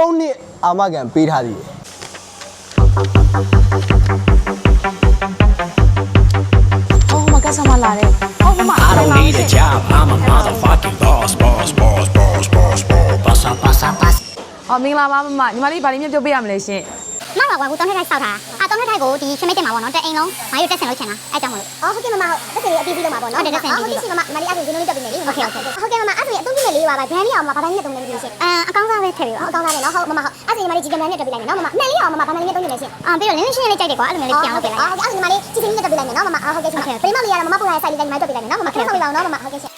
3 နှစ်အာမခံပေးထားသည်Oh my god ဆမလာတယ်Oh my I don't need a job I'm a motherfucking bossမင်္ဂလာပါမမညီမလေးဗာလေးမျိုးပြောပြရမလဲရှင်မမကွာကို3နှစ်ထိုက်စောက်ထား3နှစ်ထိုက်ကိုဒီရှင်းမတင်မှာပေါ့နော်တအိမ်လုံးငါတို့တက်ဆင်လို့ချင်တာအဲ့ကြောင့်မလို့ဟုတ်ကဲ့မမဟုတ်တက်ဆင်လေးအပြီးပြီးလုံးမှာပေါ့နော်တက်ဆင်ပြီးဟုတ်ကဲ့မမလေးအဲ့ဒါဇင်းလုံးတက်ပြီးနေလေဟုတ်ကဲ့ဟုတ်ကဲ့မမအဲ့ဒါအသုံးပြုနေလေးပါဗျာ brand လေးအောင်မဘာတိုင်းနဲ့တုံးနေလို့ရှင်အကောင်းစားပဲထည့်ပြီးအကောင်းစားပဲနော်ဟုတ်မမဟုတ်အဲ့ဒါညီမလေးကြီးကမန်နဲ့တက်ပြီးလိုက်မယ်နော်မမနဲ့လေးအောင်မမဘာတိုင်းနဲ့တုံးနေလဲရှင်ပြီးတော့လင်းရှင်းလေးကြိုက်တယ်ကွာအဲ့လိုမျိုးလေးပြောင်းလုပ်ပေးလိုက်အဲ့ဒါညီမလေးကြီးစင်းနဲ့တက်ပြီးလိုက်မယ်နော်မမဟုတ်ကဲ့ရှင်ပရိမလေးရမမပူရဆိုင်လေးညီမတက်ပြီးလိုက်မယ်နော်မမခက်ဆောင်ပြီးပါအောင်နော်မမဟုတ်ကဲ့ရှင်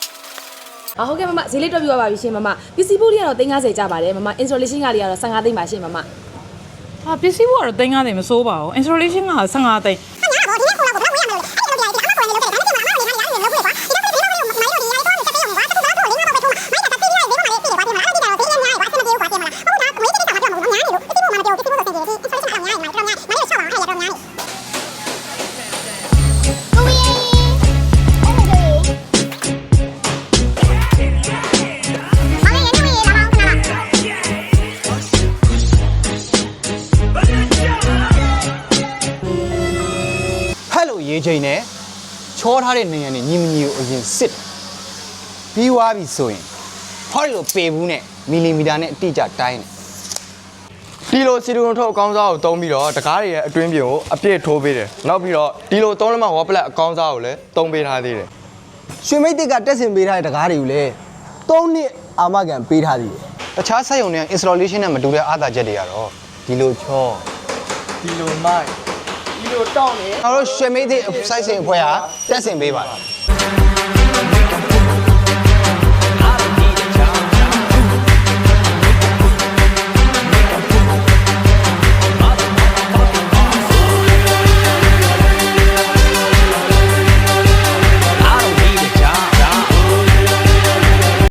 ဟုတ်ကဲ့မမဈေးလေးတွက်ပြပါပြီရှင်မမပစ္စည်းပို့လေးကတော့350ကျပါတယ်မမ installation ကလေးကတော့15သိန်းပါရှင်မမဟာပစ္စည်းဘောကတော့350မစိုးပါဘူး installation က15သိန်းရေချိန်နဲ့ချောထားတဲ့နေရာနဲ့ညီမညီကိုအရင်စစ်ပြီးွားပြီဆိုရင်ဟောဒီလိုပေဘူးနဲ့မီလီမီတာနဲ့အတိအကျတိုင်းဒီလိုစီတူထုံအကောင်းစားကိုတုံးပြီးတော့တကားတွေရဲ့အတွင်းပြင်ကိုအပြည့်ထိုးပေးတယ်နောက်ပြီးတော့ဒီလို3လက်မဝါပလက်အကောင်းစားကိုလည်းတုံးပေးထားသေးတယ်ရွှေမိတ်တစ်ကတက်ဆင်ပေးထားတဲ့တကားတွေကိုလည်း3 နှစ်အာမခံပေးထားသည်တခြားစက်ရုံတွေက installation နဲ့မတူတဲ့အားသာချက်တွေကတော့ဒီလိုချောဒီလိုမိုက်ဒီလိုတောင်းနေကျွန်တော်တို့ရွှေမိတ်တဲ့ site စင်အဖွဲ့ဟာတက်ဆင်ပေးပါတယ်